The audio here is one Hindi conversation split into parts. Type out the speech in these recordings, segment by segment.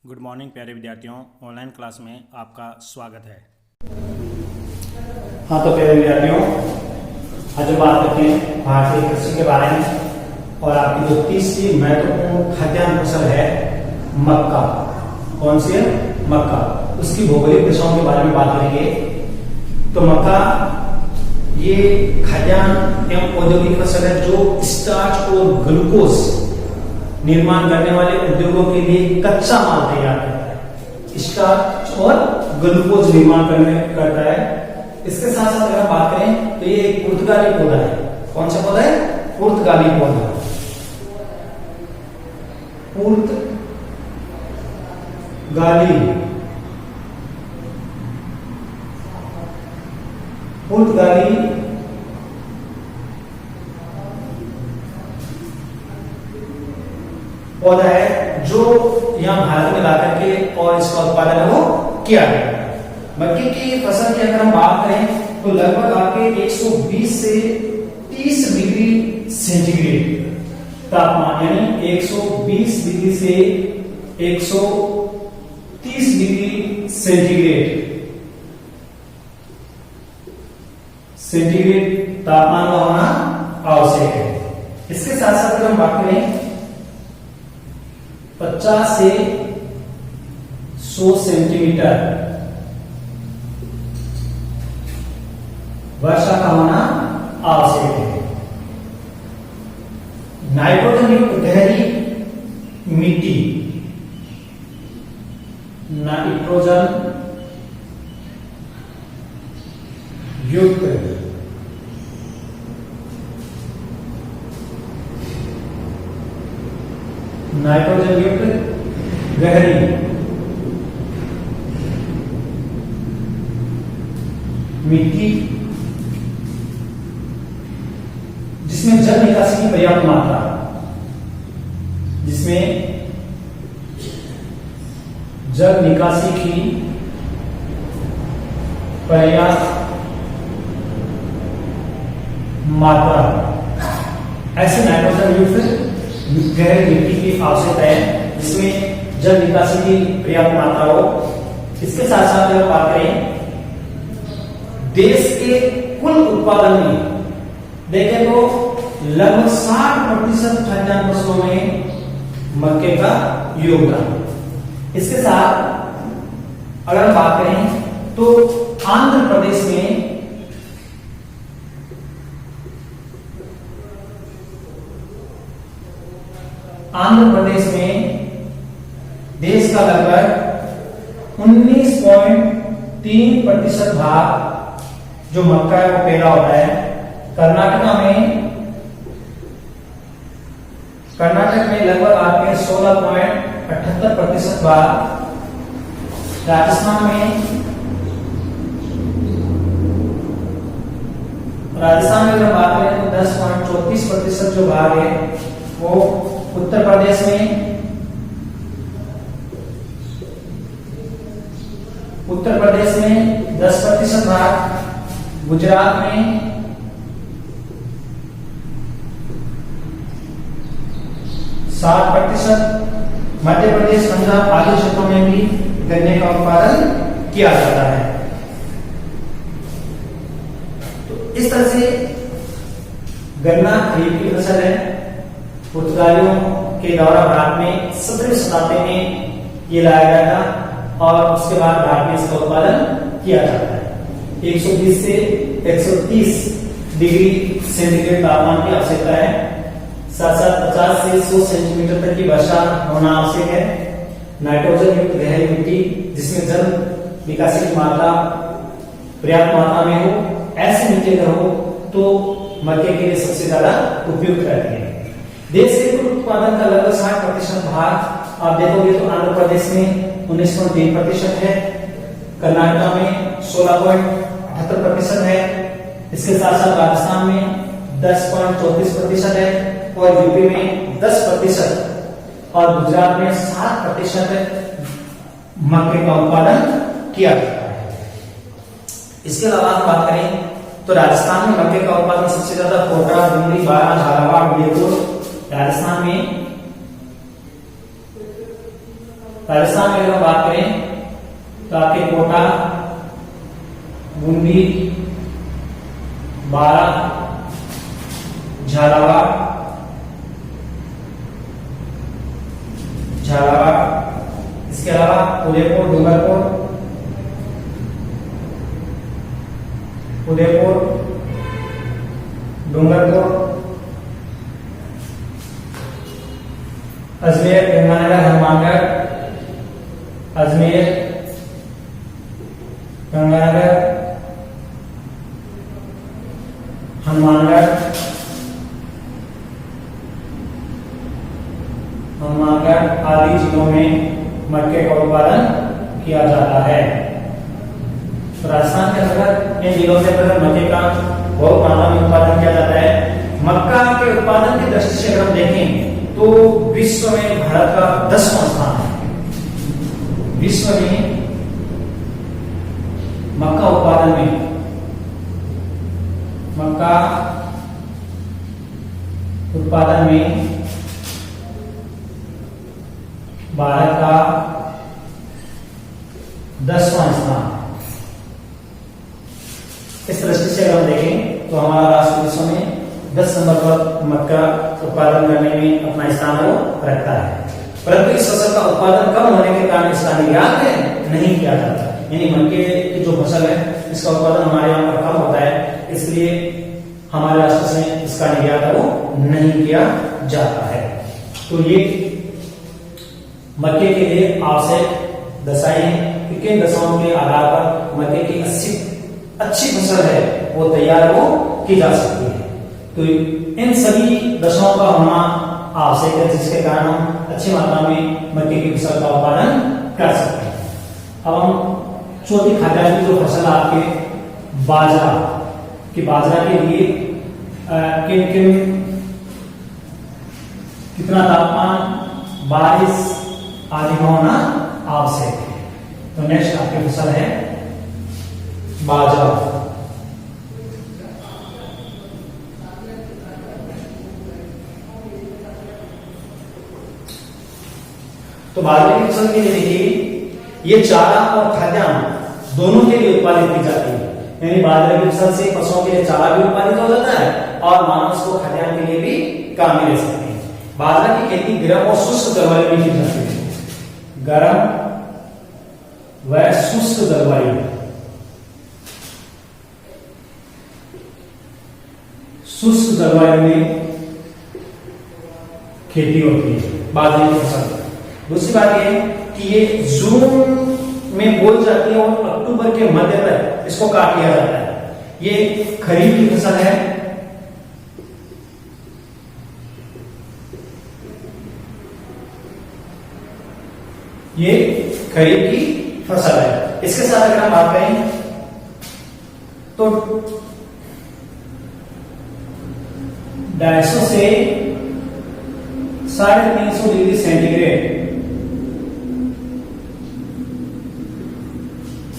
गुड मॉर्निंग प्यारे विद्यार्थियों, ऑनलाइन क्लास में आपका स्वागत है। हाँ तो प्यारे विद्यार्थियों, आज बात करते हैं भारतीय कृषि के बारे में। और आपकी जो तीसरी महत्वपूर्ण खाद्यान्न फसल है मक्का, कौन सी है? मक्का। उसकी भौगोलिक दिशाओं के बारे में बात करेंगे। तो मक्का ये खाद्यान्न एवं औद्योगिक फसल है जो स्टार्च और ग्लूकोज निर्माण करने वाले उद्योगों के लिए कच्चा माल तैयार करता है। स्टार्च और ग्लूकोज निर्माण करता है। इसके साथ साथ अगर बात करें तो ये एक पुर्तगाली पौधा है। कौन सा पौधा है? पुर्तगाली पौधा। पुर्तगाली पौधा है जो यहाँ भारत में ला करके और इसका उत्पादन है वो किया गया है। मक्के की फसल की अगर हम बात करें तो लगभग आपके 120 से 30 डिग्री सेंटीग्रेड तापमान, यानी 120 डिग्री से 130 डिग्री सेंटीग्रेड तापमान का होना आवश्यक है। इसके साथ साथ अगर हम बात करें 50 से 100 सेंटीमीटर वर्षा का होना आवश्यक है। नाइट्रोजन युक्त गहरी मिट्टी, नाइट्रोजन युक्त गहरी मिट्टी जिसमें जल निकासी की पर्याप्त मात्रा, ऐसे नाइट्रोजन युक्त गहरी मिट्टी की आवश्यकता है जिसमें जल निकासी की पर्याप्त मात्रा हो। इसके साथ साथ अगर बात करें देश के कुल उत्पादन में देखें तो लगभग 60% खाद्यान्न फसलों में मक्के का योगदान। इसके साथ अगर हम बात करें तो आंध्र प्रदेश में देश का लगभग 19.3% भाग जो मक्का है वो पैदा होता है। कर्नाटक में लगभग आपके 16.78% भाग, राजस्थान में अगर बात करें तो 10.34% जो भाग है वो उत्तर प्रदेश में, 10% भाग, गुजरात में 60%, मध्य प्रदेश, पंजाब आदि क्षेत्रों में भी गन्ने का उत्पादन किया जाता है। तो इस तरह से गन्ना खरीफ की फसल है। पुर्तगालियों के द्वारा भारत में 17वीं शताब्दी में ये लाया गया था और उसके बाद भारत में इसका उत्पादन किया जाता है। 120 से 130 डिग्री सेंटीग्रेड तापमान की आवश्यकता है। साथ साथ 50 से 100 सेंटीमीटर तक की वर्षा होना आवश्यक है। नाइट्रोजन युक्त गहरी मिट्टी जिसमें जल निकासी की मात्रा पर्याप्त मात्रा में हो, ऐसी मिट्टी अगर हो तो मक्के के लिए सबसे ज्यादा उपयुक्त रहती है। देश के कुल उत्पादन का लगभग 60% भाग आप देखोगे तो आंध्र प्रदेश में 19.3% है, कर्नाटक में 16.78% है। इसके साथ साथ राजस्थान में 10.34% है और यूपी में 10% और गुजरात में 7% मक्के का उत्पादन किया जाता है। इसके अलावा हम बात करें तो राजस्थान में मक्के का उत्पादन सबसे ज्यादा कोटा, बुंदी, बारां, झालावाड़, उदयपुर राजस्थान में राजस्थान में अगर हम बात करें तो आपके कोटा, बूंदी, बारा, झालावाड़, इसके अलावा उदयपुर, डूंगरपुर, अजमेर, गंगानगर, हनुमानगढ़, आदि जिलों में मक्के का उत्पादन किया जाता है। तो राजस्थान के अंदर इन जिलों से मक्के का बहुत मात्रा में उत्पादन किया जाता है। मक्का के उत्पादन की दृष्टि से अगर हम देखें तो विश्व में भारत का 10वां स्थान है। विश्व में मक्का उत्पादन में भारत का 10वां स्थान। इस दृष्टि से अगर हम देखें तो हमारा राष्ट्र विश्व में 10 नंबर पर मक्का उत्पादन करने में अपना स्थान वो रखता है। परंतु इस फसल का उत्पादन कम होने के कारण इसका निर्यात नहीं किया जाता। यानी मक्के की जो फसल है इसका उत्पादन हमारे यहाँ पर कम होता है, इसलिए हमारे राष्ट्र से इसका निर्यात वो नहीं किया जाता है। तो ये मक्के के लिए आवश्यक दशाएं हैं कि किन दशाओं के आधार पर मक्के की अच्छी फसल है वो तैयार वो की जा सकती है। तो इन सभी दशाओं का होना आवश्यक है, जिसके कारण हम अच्छी मात्रा में मक्के की फसल का उत्पादन कर सकते हैं। अब हम चौथी खाद्यान्न की जो फसल आपके बाजरा के लिए कितना तापमान, बारिश आदि का होना आवश्यक है। तो नेक्स्ट आपकी फसल है बाजरा। तो बाजरे की फसल के लिए देखिए, ये चारा और खाद्यान्न दोनों के लिए उत्पादित की जाती है। यानी बाजरे की फसल से पशुओं के लिए चारा भी उत्पादित हो जाता है और मानव को खाद्यान्न के लिए भी काम में ले सकते हैं। बाजरा की खेती गर्म और शुष्क जलवायु में की जाती है। गर्म व शुष्क जलवायु, में खेती होती है बाजरे की फसल। दूसरी बात यह कि ये जून में बोई जाती है और अक्टूबर के मध्य तक इसको काट लिया जाता है। ये खरीफ की फसल है। ये खरीफ की फसल है। इसके साथ अगर हम बात करें तो 250 से 350 डिग्री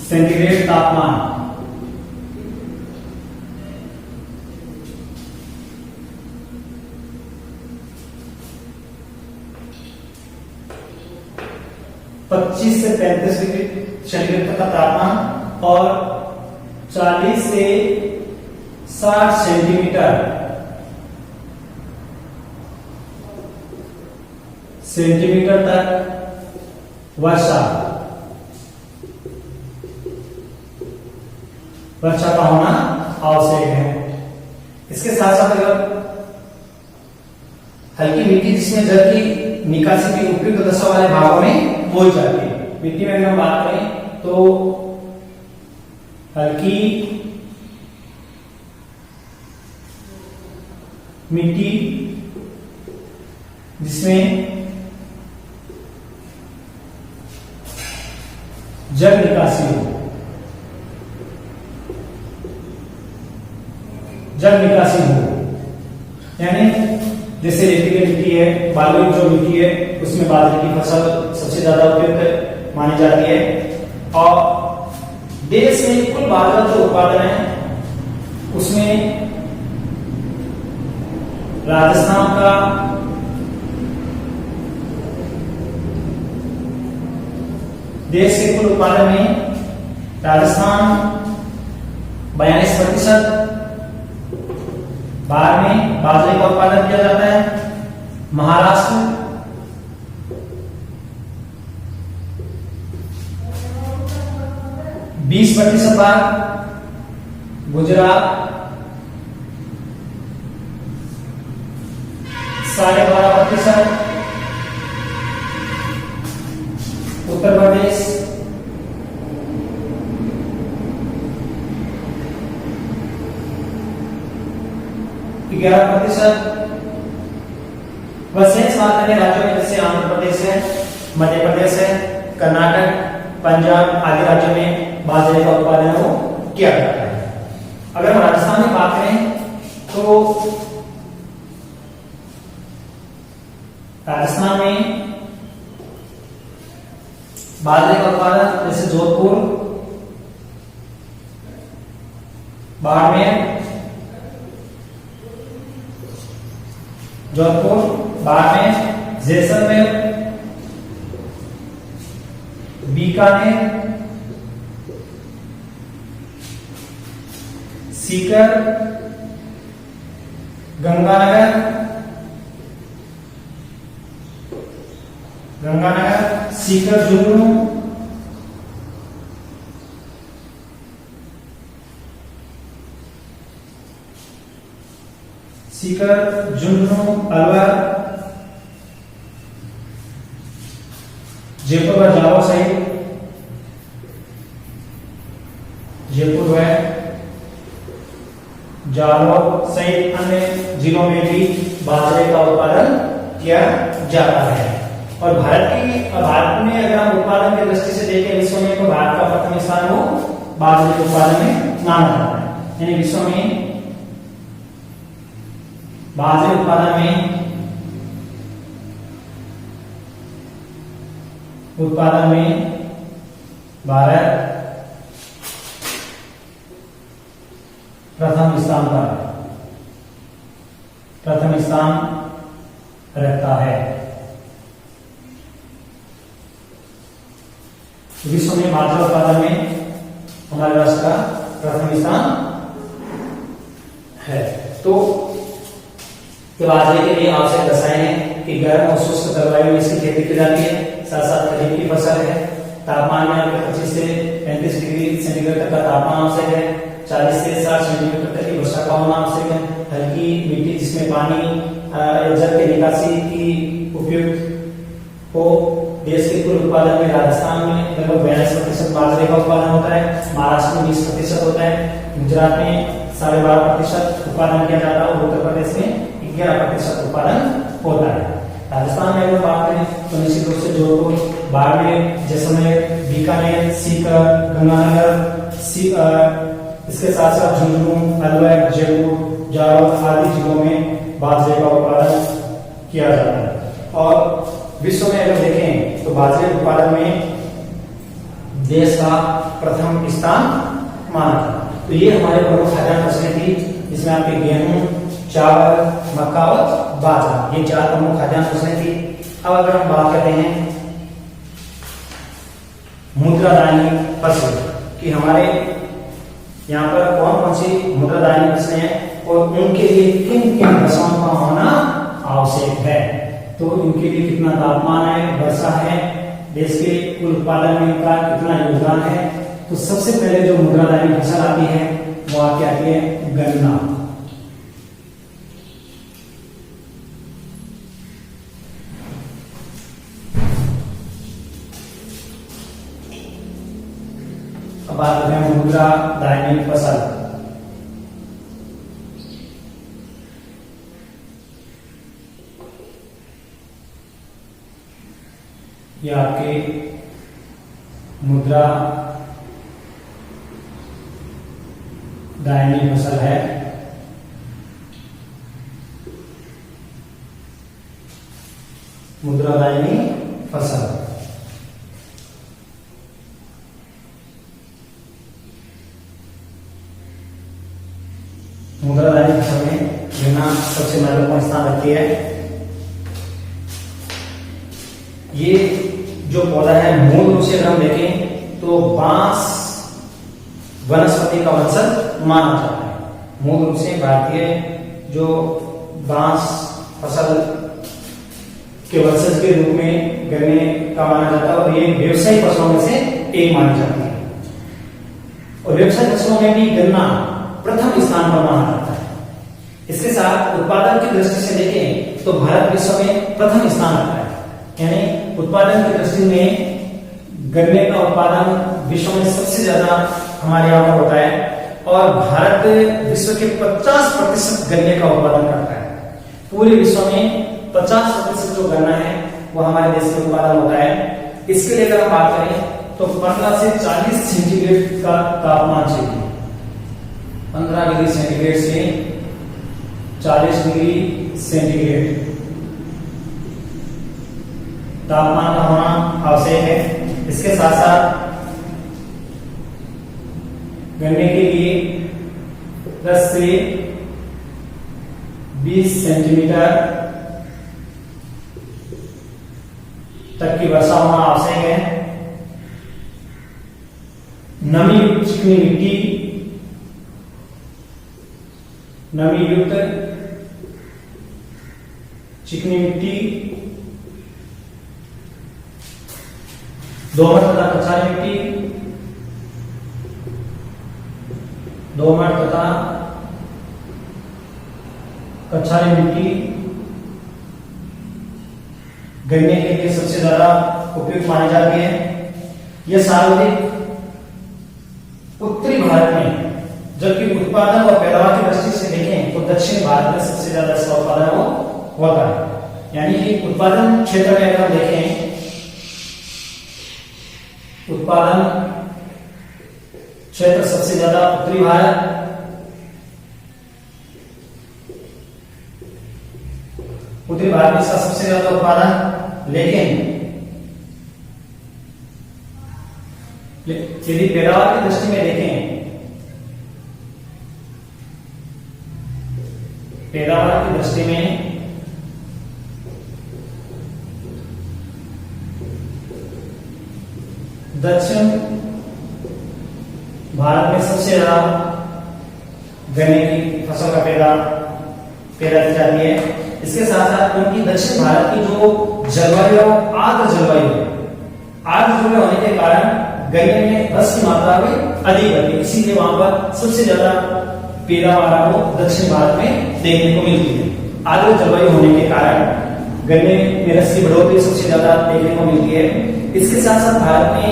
सेंटीग्रेड तापमान, पच्चीस से 35 डिग्री सेंटीग्रेड तक का तापमान और 40 से 60 सेंटीमीटर तक वर्षा का होना आवश्यक है। इसके साथ साथ अगर हल्की मिट्टी जिसमें जल की निकासी की उपयुक्त दशा वाले भागों में हो जाती है। मिट्टी में अगर हम बात करें तो हल्की मिट्टी जिसमें जल निकासी हो, यानी जैसे रेतीली मिट्टी है, बालू जो मिट्टी है उसमें बाजरे की फसल सबसे ज्यादा उपयुक्त मानी जाती है। और देश में कुल बाजरा जो उत्पादन है उसमें राजस्थान का देश के कुल उत्पादन में राजस्थान 42%, बाहर में बाजरे का उत्पादन किया जाता है। महाराष्ट्र 20% भाग, गुजरात 12.5%, उत्तर प्रदेश 11%। वह शेष बात करें राज्यों में, जैसे आंध्र प्रदेश है, मध्य प्रदेश है, कर्नाटक, पंजाब आदि राज्यों में बाजरे का उत्पादन हो किया जाता है। अगर हम राजस्थान में बात करें तो राजस्थान में बाजरे का उत्पादन जैसे जोधपुर, बाड़मेर, जैसलमेर, बीकानेर, सीकर, गंगानगर, सीकर, झुंझुनू, अलवर, जयपुर व जालौर सहित अन्य जिलों में भी बाजरे का उत्पादन किया जाता है। और भारत में अगर हम उत्पादन की दृष्टि से देखें विश्व में, तो भारत का प्रथम स्थान वो बाजरे के उत्पादन में माना जाता है। यानी विश्व में बाजरे उत्पादन में भारत प्रथम स्थान रखता है। विश्व में बाजरा उत्पादन में हमारे राष्ट्र का प्रथम स्थान है। तो बाजरे के लिए आवश्यक दशाएं हैं कि गर्म और शुष्क जलवायु में इसकी खेती की जाती है। साथ साथ खरीफ की फसल है। तापमान में 25 से 35 डिग्री सेंटीग्रेड तक का तापमान आवश्यक है। 40 से 60 सेंटीमीटर तक की वर्षा का होना आवश्यक है। हल्की मिट्टी जिसमें पानी जल की निकासी की उपयुक्त हो। देश के कुल उत्पादन में राजस्थान में लगभग 42% बाजरे का उत्पादन होता है। महाराष्ट्र में 20% होता है। गुजरात में 12.5% उत्पादन किया जाता है और उत्तर प्रदेश में 11% उत्पादन होता है। राजस्थान में अगर बात करें तो निश्चित रूप से जोधपुर, बाड़मेर, जैसलमेर, बीकानेर, सीकर, गंगानगर, इसके साथ साथ झुंझुनू, अलवर, जयपुर, जालौर आदि जिलों में बाजरे का उत्पादन किया जाता है। और विश्व में अगर देखें तो बाजरे उत्पादन में देश का प्रथम स्थान माना जाता है। तो ये हमारे प्रमुख खाद्यान्न फसलें थी, जिसमें आपके गेहूं, चावल, मक्का और बाजरा, ये 4 प्रमुख खाद्यान्न फसलें थी। अब अगर हम बात करते हैं मुद्रादायनी फसल की, हमारे यहाँ पर कौन कौन सी मुद्रादायनी फसलें हैं और उनके लिए किन किन फसलों का होना आवश्यक है। तो इनके लिए कितना तापमान है, वर्षा है, देश के कुल उत्पादन में इनका कितना योगदान है। तो सबसे पहले जो मुद्रादायनी फसल आती है वो आती है गन्ना। अब बात करते हैं मुद्रादायनी फसल। ये आपकी मुद्रा दायनी फसल है। मुद्रा दायनी फसल मुद्रा दायनी फसल में गन्ना सबसे महत्वपूर्ण स्थान रखती है। ये जो पौधा है मूल रूप से अगर हम देखें तो बांस वनस्पति का वंशज माना जाता है। मूल रूप से भारतीय जो बांस फसल के वंशज के रूप में गन्ने का माना जाता है और ये व्यावसायिक फसलों में से एक मानी जाती है। और व्यावसायिक फसलों में भी गन्ना प्रथम स्थान पर माना जाता है। इसके साथ उत्पादन की दृष्टि से देखें तो भारत विश्व में प्रथम स्थान रखता है, यानी उत्पादन की दृष्टि में गन्ने का उत्पादन विश्व में सबसे ज्यादा हमारे यहाँ पर होता है और भारत विश्व के 50% गन्ने का उत्पादन करता है। पूरे विश्व में 50% जो गन्ना है वो हमारे देश में उत्पादन होता है। इसके लिए अगर हम बात करें तो 15 से 40 सेंटीग्रेड का तापमान चाहिए। 15 डिग्री सेंटीग्रेड से 40 डिग्री सेंटीग्रेड तापमान का होना आवश्यक है। इसके साथ साथ गन्ने के लिए 10 से 20 सेंटीमीटर तक की वर्षा होना आवश्यक है। नमी युक्त चिकनी मिट्टी, नमी युक्त चिकनी मिट्टी, दोमट तथा कछारी मिट्टी, दोमट तथा कछारी मिट्टी गन्ने के लिए सबसे ज्यादा उपयुक्त मानी जाती है। यह सर्वाधिक उत्तरी भारत में, जबकि उत्पादन और पैदावार की दृष्टि से देखें तो दक्षिण भारत में सबसे ज्यादा इसका उत्पादन होता है। यानी कि उत्पादन क्षेत्र में अगर हम देखें, उत्पादन क्षेत्र सबसे ज्यादा उत्तरी भारत, उत्तरी भारत में इसका सबसे ज्यादा उत्पादन, लेकिन यदि पैदावार की दृष्टि में देखें, पैदावार की दृष्टि में दक्षिण भारत में सबसे ज्यादा गन्ने की फसल का पैदा की जाती है। इसके साथ साथ उनकी दक्षिण भारत की जो जलवायु आर्द्र जलवायु है, आर्द्र जलवायु होने के कारण गन्ने में रस की मात्रा भी अधिक होती है, इसीलिए वहां पर सबसे ज्यादा पैदावार आपको दक्षिण भारत में देखने को मिलती है। आर्द्र जलवायु होने के कारण गन्ने में रस की बढ़ोतरी सबसे ज्यादा देखने को मिलती है। इसके साथ साथ भारत में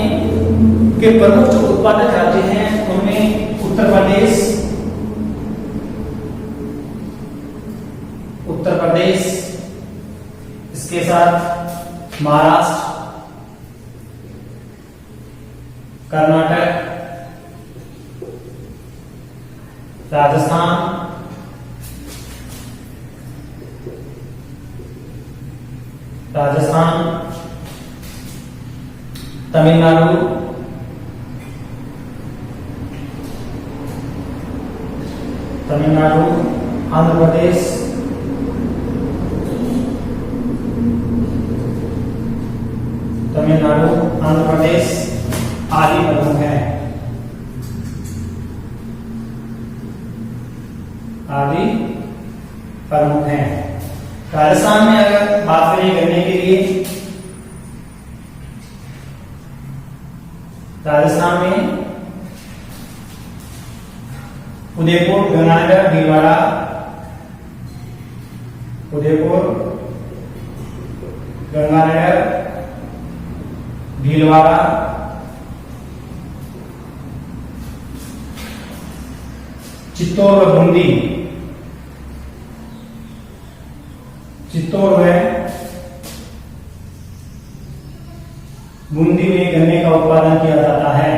के प्रमुख जो उत्पादक राज्य हैं उनमें उत्तर प्रदेश, इसके साथ महाराष्ट्र, कर्नाटक, राजस्थान, तमिलनाडु, आंध्र प्रदेश, आदि प्रमुख हैं। राजस्थान में अगर बात करें गन्ने के लिए, राजस्थान में उदयपुर, गंगानगर, भीलवाड़ा, उदयपुर, गंगानगर, भीलवाड़ा, चित्तौड़ व बूंदी, चित्तौड़ में बूंदी में गन्ने का उत्पादन किया जाता है।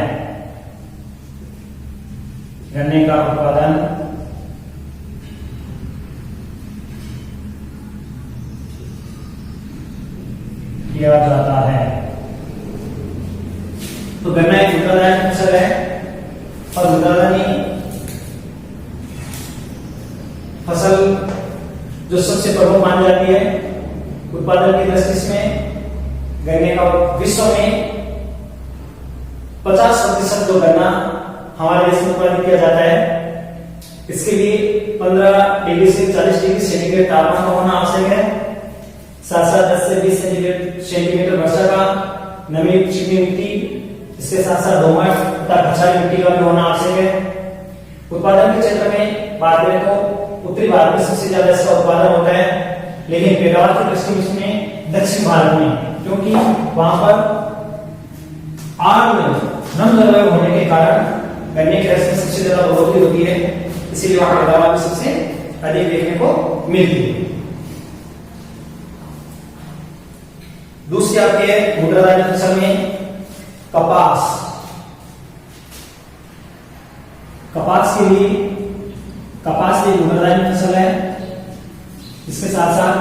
गन्ने का उत्पादन किया जाता है। तो गन्ना एक उत्पादन फसल है और उत्पादनी फसल जो सबसे प्रमुख मानी जाती है उत्पादन की दृष्टि में, गन्ने का विश्व में 50% जो गन्ना हमारे देश में उत्पादित किया जाता है, इसके लिए 15 डिग्री से 40 डिग्री सेंटीग्रेड तापमान का होना आवश्यक है। साथ साथ 10 से 20 सेंटीमीटर वर्षा का नमी चिकनी मिट्टी, इसके साथ साथ दोमट तथा खिंचाई मिट्टी का भी होना आवश्यक है। उत्पादन के क्षेत्र में बात करें तो उत्तरी भारत में सबसे ज्यादा इसका उत्पादन होता है, लेकिन पैदावार की दृष्टि में दक्षिण भारत में, क्योंकि वहां पर नम जलवायु होने के कारण गन्ने के रस में सबसे ज्यादा बढ़ोतरी होती है, इसीलिए वहां पैदावार भी सबसे अधिक देखने को मिलती है। दूसरी आपके मुद्रादानी फसल में कपास। कपास के लिए मुद्रादानी फसल है। इसके साथ साथ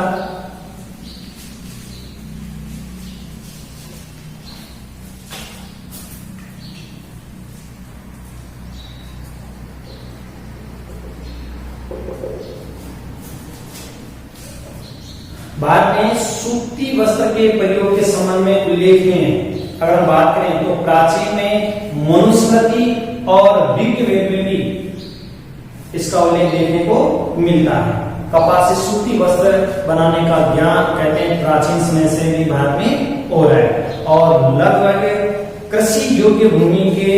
भारत में सूती वस्त्र के प्रयोग के संबंध में उल्लेखनीय है। अगर हम बात करें तो प्राचीन में मनुस्मृति और ऋग्वेद में भी इसका उल्लेख देखने को मिलता है। कपास से सूती वस्त्र बनाने का ज्ञान कहते हैं प्राचीन समय से भी भारत में हो रहा है, और लगभग कृषि योग्य भूमि के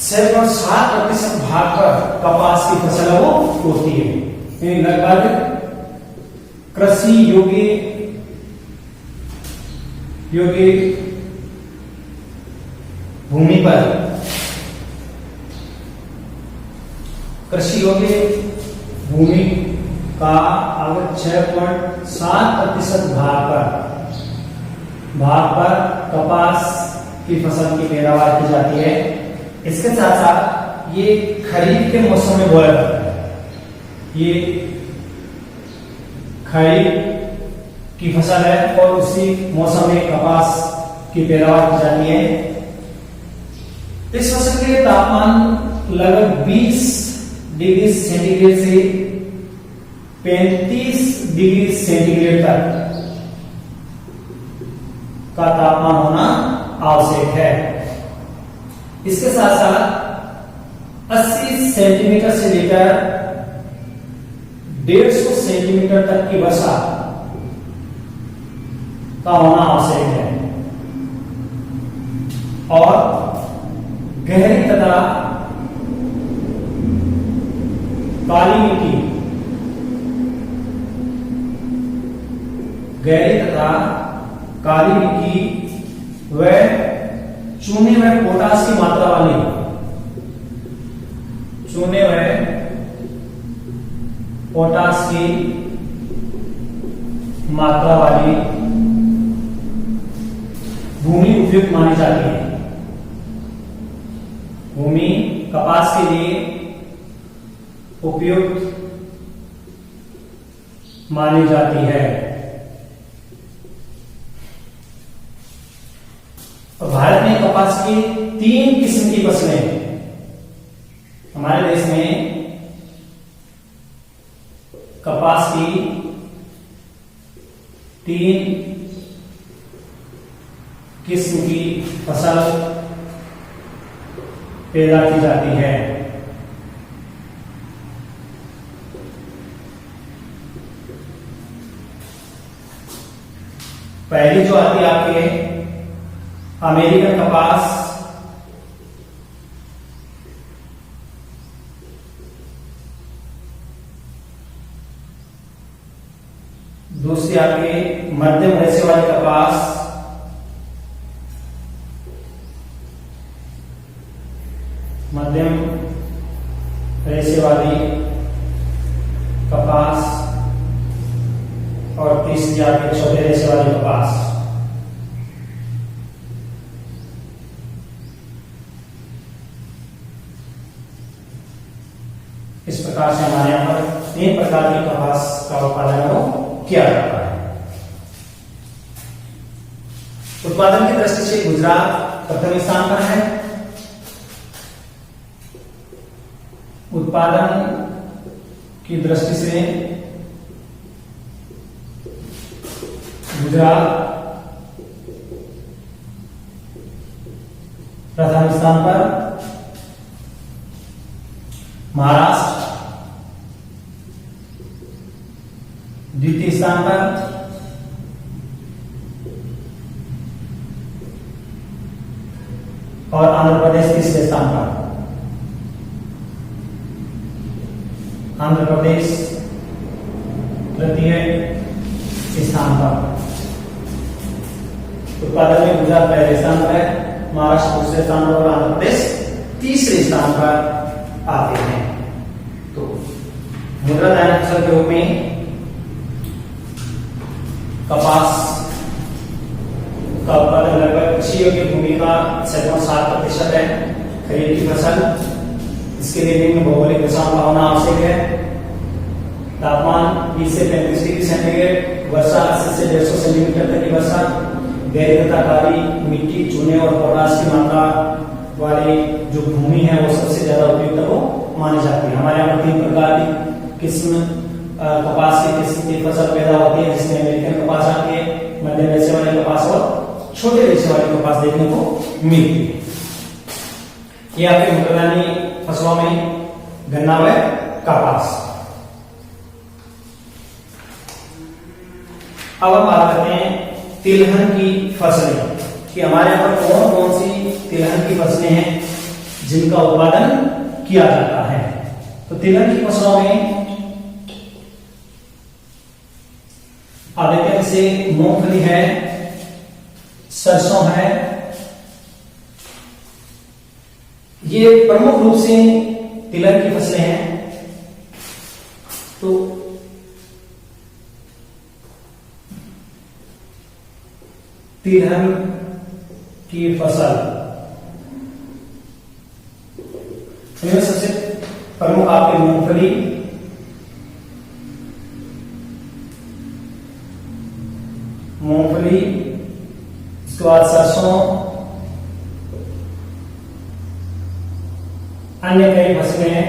7% भाग पर कपास की फसल वो होती है। लगभग कृषि योग्य भूमि पर कृषि योग्य भूमि का अगर 6.7% भाग पर कपास की फसल की पैदावार की जाती है। इसके साथ साथ ये खरीफ के मौसम में बोया जाता है। ये खरीफ की फसल है और उसी मौसम में कपास की पैदावार की जाती है। इस फसल के तापमान लगभग 20 डिग्री सेंटीग्रेड से 35 डिग्री सेंटीग्रेड तक का तापमान होना आवश्यक है। इसके साथ साथ 80 सेंटीमीटर से लेकर 150 सेंटीमीटर तक की वर्षा का होना आवश्यक है, और गहरी तथा काली मिट्टी, व चूने व पोटास की मात्रा वाली भूमि उपयुक्त मानी जाती है। भूमि कपास के लिए उपयुक्त मानी जाती है। भारत में कपास की 3 किस्म की फसलें हमारे देश में कपास की 3 किस्म की फसल पैदा की जाती है। पहली जो आती है आपके अमेरिकन कपास, दूसरी आपके मध्यम रेशे वाली कपास, और तीसरी आपके छोटे रेशे वाली कपास। इस प्रकार से हमारे यहां पर 3 प्रकार की कपास का उत्पादन किया जाता है। उत्पादन की दृष्टि से गुजरात प्रथम स्थान पर है। उत्पादन की दृष्टि से गुजरात प्रथम स्थान पर महाराष्ट्र, द्वितीय स्थान पर और आंध्र प्रदेश तीसरे स्थान पर। आंध्र प्रदेश तृतीय स्थान पर। उत्पादन में गुजरात पहले स्थान पर है, महाराष्ट्र दूसरे स्थान पर और आंध्र प्रदेश तीसरे स्थान पर आते हैं। तो मुद्रादायक फसल के रूप में कपास का उत्पादन लगभग कृषि योग्य भूमि का 7.7% है। खरीफ की फसल, इसके लिए निम्न भौगोलिक दशाओं का होना आवश्यक है। तापमान 20 से 35 डिग्री सेंटीग्रेड, वर्षा 80 से 150 सेंटीमीटर तक की वर्षा, गहरी तथा काली मिट्टी, चूने और पोटाश की मात्रा वाली जो भूमि है वो सबसे ज्यादा उपयुक्त वो मानी जाती है। हमारे यहाँ 3 प्रकार की किस्म कपास की किस्म की फसल पैदा होती है, जिसमें अमेरिकन कपास आती है, मध्यम रेशे वाली कपास और छोटे रेशे वाली कपास देखने को मिलती है। ये आपके मुद्रादानी फसलों में गन्ना व कपास। अब हम बात करते हैं तिलहन की फसलें कि हमारे यहाँ पर कौन कौन सी तिलहन की फसलें हैं जिनका उत्पादन किया जाता है। तो तिलहन की फसलों में आदित्य से मूंगफली है, सरसों है, ये प्रमुख रूप से तिलहन की फसलें हैं। तो तिलहन की फसल इनमें सबसे प्रमुख आपके मूंगफली, इसके बाद सरसों, अन्य कई फसलें हैं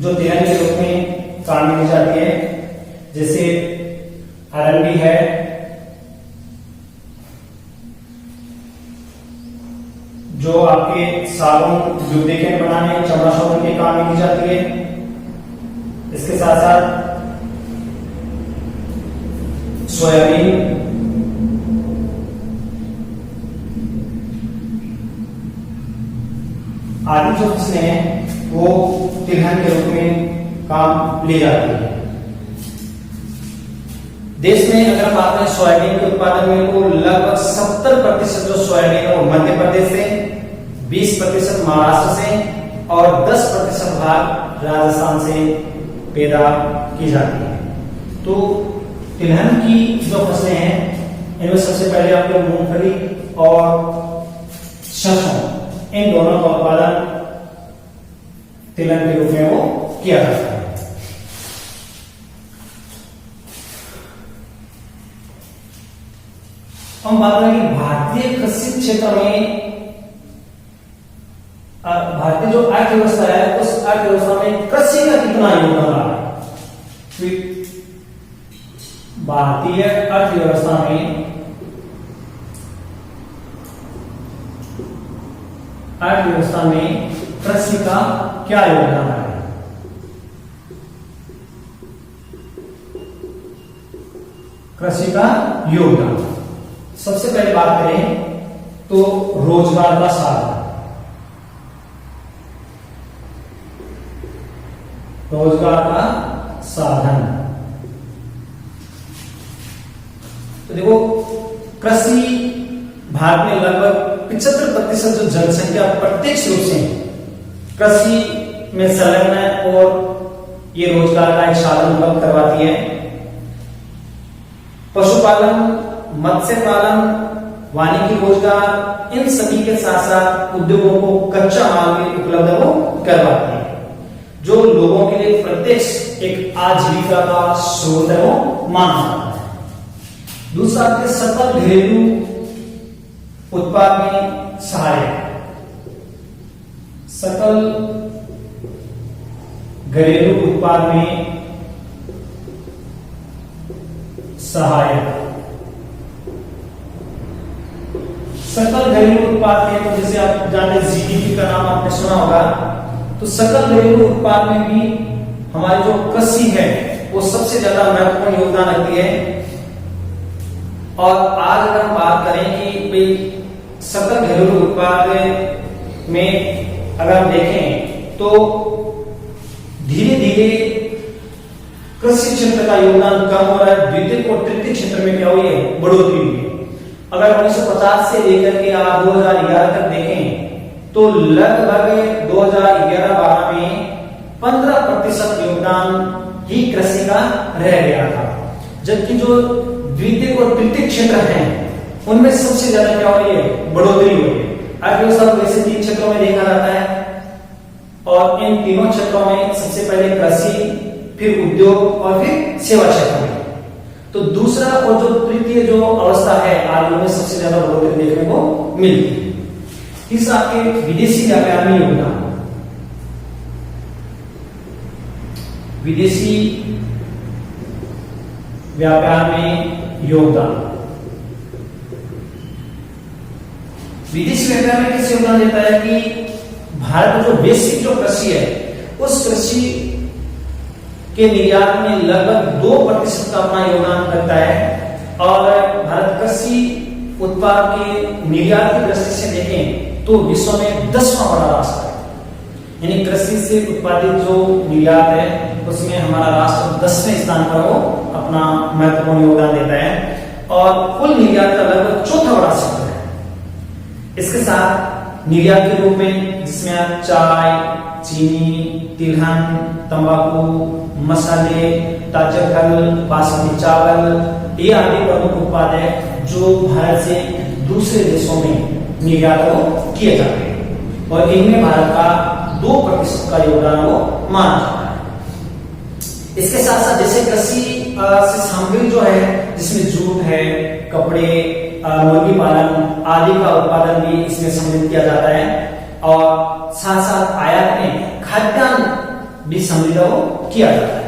जो तिलहन के रूप में काम में ली जाती है, जैसे अरंडी है, जो आपके साबुन ल्यूब्रिकेंट बनाने, चमड़ा शोधन के काम में ली जाती है। इसके साथ साथ सोयाबीन, आदि जो फसलें हैं वो तिलहन के रूप में काम ली जाती है। देश में अगर बात करें सोयाबीन के उत्पादन में, तो लगभग 70% जो सोयाबीन है वो मध्य प्रदेश से, 20% महाराष्ट्र से और 10% भाग राजस्थान से पैदा की जाती है। तो तिलहन की जो फसलें हैं इनमें सबसे पहले आपके मूंगफली और सरसों, इन दोनों का उत्पादन तिलहन के रूप में वो किया जाता है। हम बात करेंगे भारतीय कृषि क्षेत्र में, भारतीय जो अर्थव्यवस्था है उस अर्थव्यवस्था में कृषि का कितना योगदान रहा है। भारतीय अर्थव्यवस्था में कृषि का क्या योगदान है। कृषि का योगदान, सबसे पहले बात करें तो रोजगार का साधन। रोजगार का साधन, तो देखो कृषि भारत में लगभग 75% जो जनसंख्या प्रत्यक्ष रूप से कृषि में संलग्न है और ये रोजगार का एक साधन उपलब्ध करवाती है। पशुपालन, मत्स्य पालन, वानिकी रोजगार, इन सभी के साथ साथ उद्योगों को कच्चा माल भी उपलब्ध वो करवाती है, जो लोगों के लिए प्रत्यक्ष एक आजीविका का स्रोत है वो माना जाता है। दूसरा आपके सकल घरेलू उत्पाद में सहायक, सकल घरेलू उत्पाद में सहायक। सकल घरेलू उत्पाद में, तो जैसे आप जानते हैं जीडीपी का नाम आपने सुना होगा, तो सकल घरेलू उत्पाद में भी हमारी जो कृषि है वो सबसे ज्यादा महत्वपूर्ण योगदान रखती है। और आज अगर हम बात करें कि भाई सकल घरेलू उत्पाद में अगर हम देखें तो धीरे धीरे कृषि क्षेत्र का योगदान कम हो रहा है, द्वितीय और तृतीय क्षेत्र में क्या हुई है, बढ़ोतरी हुई है। अगर 1950 से लेकर के आप 2011 तक देखें तो लगभग 2011-12 में 15% योगदान ही कृषि का रह गया था, जबकि जो द्वितीय और तृतीय क्षेत्र हैं उनमें सबसे ज्यादा क्या हो रही है, बढ़ोतरी हो रही है। अर्थव्यवस्था वैसे 3 क्षेत्रों में देखा जाता है और इन तीनों क्षेत्रों में सबसे पहले कृषि, फिर उद्योग और फिर सेवा क्षेत्र में। तो दूसरा और जो तृतीय जो अवस्था है आज में सबसे ज्यादा बढ़ोतरी देखने को मिलती है। तीसरा आपके विदेशी व्यापार में योगदान, विदेशी व्यापार में योगदान, विदेशी व्यापार में किस योगदान देता है कि भारत जो बेसिक जो कृषि है उस कृषि के निर्यात में लगभग 2% का अपना योगदान करता है। और भारत कृषि उत्पाद के निर्यात की दृष्टि से देखें तो विश्व में 10वां बड़ा राष्ट्र है, यानी कृषि से उत्पादित जो निर्यात है उसमें हमारा राष्ट्र 10वें स्थान पर वो अपना महत्वपूर्ण योगदान देता है और कुल निर्यात का लगभग 4था बड़ा क्षेत्र है। इसके साथ निर्यात के रूप में जिसमें आप चाय, चीनी, तिलहन, तंबाकू, मसाले, ताजे फल, बासमती चावल, ये आदि प्रमुख उत्पाद है जो भारत से दूसरे देशों में निर्यात किए जाते हैं और इनमें भारत का 2% का योगदान वो माना जाता है। इसके साथ साथ जैसे कृषि से सामग्री जो है जिसमें जूट है, कपड़े, मुर्गी पालन आदि का उत्पादन भी इसमें सम्मिलित किया जाता है और साथ साथ आयात में खाद्यान्न भी सम्मिलित किया जाता है।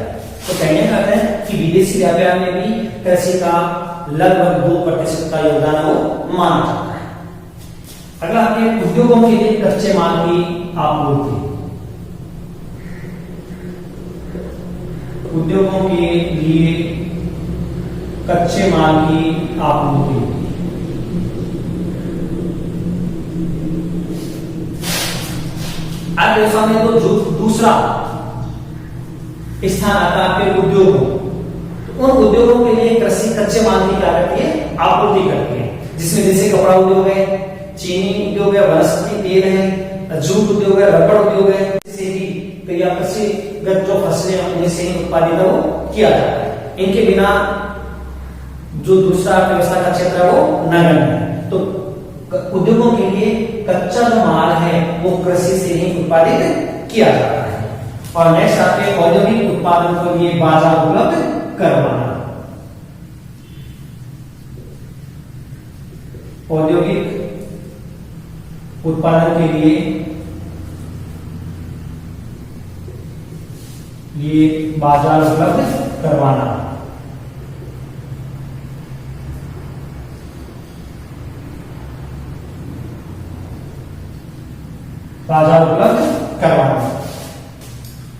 तो कहने का है कि विदेशी व्यापार में भी कृषि का लगभग 2% का योगदान वो माना जाता है। अगला आपके उद्योगों के लिए कच्चे माल की आपूर्ति, उद्योगों के लिए कच्चे माल की आपूर्ति, अर्थव्यवस्था में तो जो दूसरा स्थान आता है आपके उद्योगों, तो उन उद्योगों के लिए कृषि कच्चे माल की क्या करती है, आपूर्ति करती है, जिसमें जैसे कपड़ा उद्योग है, चीनी उद्योग है, वनस्पति तेल है, जूट उद्योग है, रबड़ उद्योग है, जैसे भी कृषिगत जो फसलें हैं उन्हें से उत्पादित किया जाता है। इनके बिना जो दूसरा अर्थव्यवस्था का क्षेत्र है वो नगण्य है। तो उद्योगों के लिए कच्चा जो माल है वो कृषि से ही उत्पादित किया जाता है। और नेक्स्ट आपके औद्योगिक उत्पादन के लिए बाजार उपलब्ध करवाना, औद्योगिक उत्पादन के लिए ये बाजार उपलब्ध करवाना, बाजार उपलब्ध करवाना।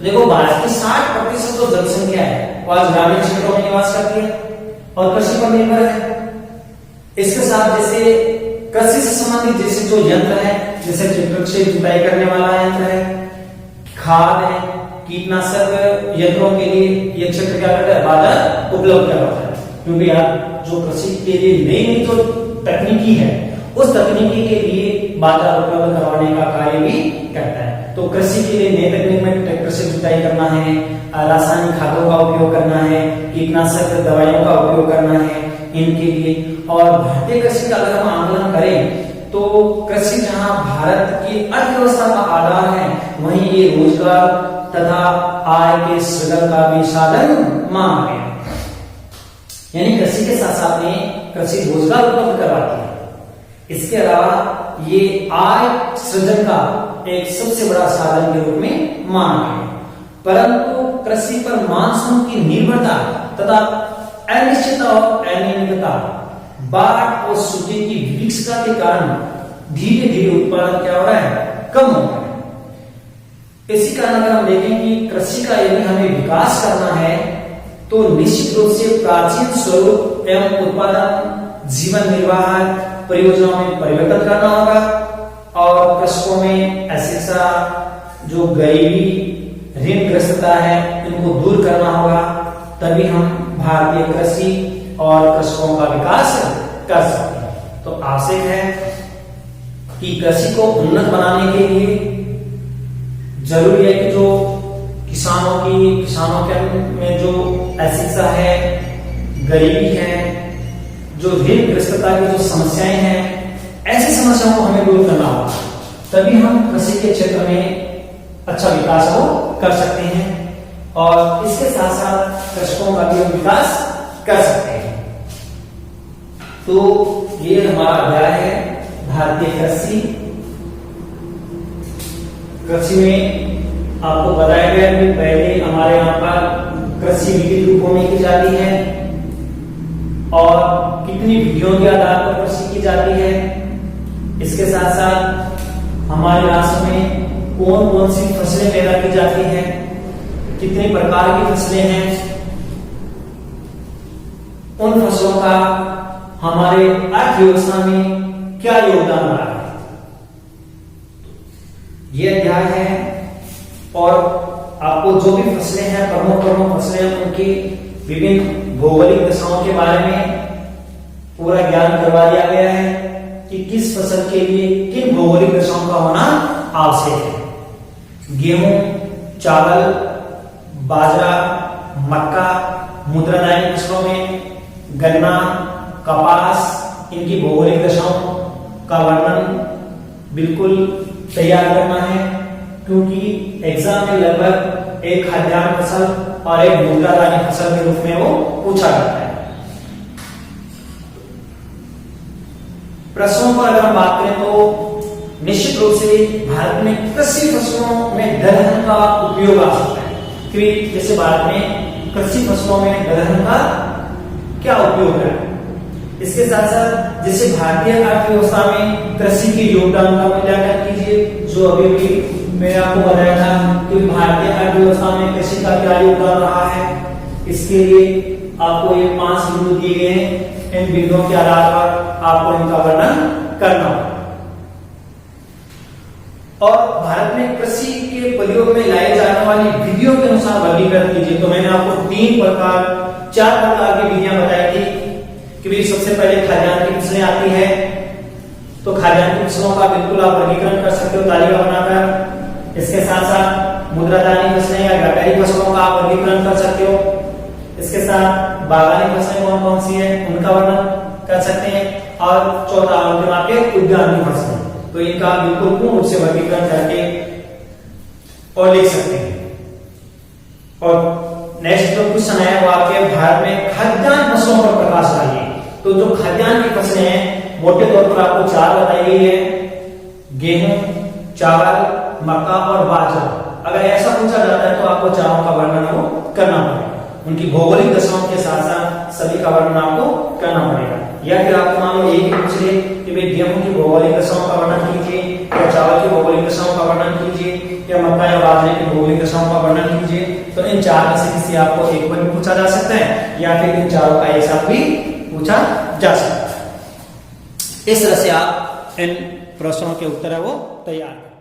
देखो भारत की 60% जो जनसंख्या है वो आज ग्रामीण क्षेत्रों में निवास करती है और कृषि पर निर्भर है। इसके साथ जैसे कृषि से संबंधित जैसे जो यंत्र है, जैसे ट्रैक्टर से जुताई करने वाला यंत्र है, खाद है, कीटनाशक यंत्रों के लिए ये क्षेत्र क्या करता है, बाजार उपलब्ध करवाता है। क्योंकि आप जो कृषि के लिए नई नई जो तकनीकी है उस तकनीकी के लिए बाजार उपलब्ध करवाने का कार्य भी करता है। तो कृषि के लिए नई तकनीक में ट्रैक्टर से जुताई करना है, रासायनिक खादों का उपयोग करना है, कीटनाशक दवाइयों का उपयोग करना है इनके लिए। और भारतीय कृषि का अगर हम आंकलन करें तो कृषि जहां भारत की अर्थव्यवस्था का आधार है वहीं ये रोजगार तथा आय के सृजन का भी साधन माना गया। यानी कृषि के साथ साथ में कृषि रोजगार उपलब्ध करवाती है। इसके अलावा ये आय सृजन का एक सबसे बड़ा साधन के रूप में माना गया। परंतु कृषि पर मानसून की निर्भरता तथा अनिश्चितता और अनियमितता बाढ़ और सूखे की विविक्षता के कारण धीरे धीरे उत्पादन क्या हो रहा है, कम हो रहा है। इसी कारण अगर हम देखें कि कृषि का यदि हमें विकास करना है तो निश्चित रूप से प्राचीन स्वरूप एवं उत्पादन जीवन निर्वाह परियोजनाओं में परिवर्तन करना होगा और कृषकों में अशिक्षा, जो गरीबी, ऋणग्रस्तता है, इनको दूर करना होगा। तभी हम भारतीय कृषि और कृषकों का विकास कर सकते हैं। तो आवश्यक है कि कृषि को उन्नत बनाने के लिए जरूरी है कि जो किसानों के में जो अशिक्षा है, गरीबी है, जो ऋणग्रस्तता की जो समस्याएं हैं, ऐसी समस्याओं को हमें दूर करना होगा। तभी हम कृषि के क्षेत्र में अच्छा विकास को कर सकते हैं और इसके साथ साथ कृषकों का भी विकास कर सकते हैं। तो ये हमारा अध्याय है भारतीय कृषि में आपको बताया गया कि पहले हमारे यहाँ पर कृषि विविध रूपों में की जाती है और कितनी विधियों के आधार पर कृषि की जाती है। इसके साथ साथ हमारे राष्ट्र में कौन कौन सी फसलें पैदा की जाती हैं, कितने प्रकार की फसलें हैं, उन फसलों का हमारे अर्थव्यवस्था में क्या योगदान रहा है, ये अध्याय है। और आपको जो भी फसलें हैं, प्रमुख फसलें, उनकी विभिन्न भौगोलिक दशाओं के बारे में पूरा ज्ञान करवा दिया गया है कि किस फसल के लिए किन भौगोलिक दशाओं का होना आवश्यक है। गेहूं, चावल, बाजरा, मक्का, मूत्राधारी फसलों में गन्ना, कपास, इनकी भौगोलिक दशाओं का वर्णन बिल्कुल तैयार करना है, क्योंकि एग्जाम में लगभग एक खाद्यान्न फसल और एक मूत्राधारी फसल के रूप में वो पूछा जाता है। प्रश्नों पर अगर हम बात करें तो निश्चित रूप से भारत में कृषि फसलों में दलहन का उपयोग आ सकता है। क्योंकि जैसे भारत में कृषि फसलों में दलहन का क्या उपयोग है। इसके साथ साथ जैसे भारतीय अर्थव्यवस्था में कृषि के योगदान का मूल्यांकन कीजिए, जो अभी भी मैंने आपको बताया था कि भारतीय अर्थव्यवस्था में कृषि का क्या योगदान रहा है। इसके लिए आपको ये 5 बिंदु दिए गए हैं। इन बिंदुओं के आधार पर आपको इनका वर्णन करना होगा। और भारत में कृषि के प्रयोग में लाई जाने वाली विधियों के अनुसार वर्गीकरण कीजिए। तो मैंने आपको 4 प्रकार की विधियां बताई थी कि सबसे पहले खाद्यान्न की फसलें आती है, तो खाद्यान्न की फसलों का बिल्कुल आप वर्गीकरण कर सकते हो तालिका बनाकर। इसके साथ साथ मूत्राधारी फसलें या व्यापारी फसलों का आप वर्गीकरण कर सकते हो। इसके साथ बागानी फसलें कौन कौन सी है, उनका वर्णन कर सकते हैं। और चौथा अंतिम आपके उद्यान की फसलें, तो इनका बिल्कुल पूर्ण रूप से वर्गीकरण करके और लिख सकते हैं। और नेक्स्ट जो क्वेश्चन है वो आपके भारत में खाद्यान्न फसलों पर प्रकाश डालिए। तो जो खाद्यान्न की फसलें हैं मोटे तौर पर आपको 4 बताई गई है, गेहूं, चावल, मक्का और बाजरा। अगर ऐसा पूछा जाता है तो आपको चारों का वर्णन वो करना पड़ेगा, उनकी भौगोलिक दशाओं के साथ साथ सभी का वर्णन आपको करना पड़ेगा। या फिर आपको मान लो एक ही पूछ ले कि भाई गेहूं की भौगोलिक दशाओं का वर्णन कीजिए, या चावल की भौगोलिक दशाओं का वर्णन कीजिए, या मक्का या बाजरे की भौगोलिक दशाओं का वर्णन कीजिए। तो इन 4 में से किसी आपको एक पर भी पूछा जा सकता है, या फिर इन चारों का एक साथ भी पूछा जा सकता है। इस तरह से आप इन प्रश्नों के उत्तर है वो तैयार करें।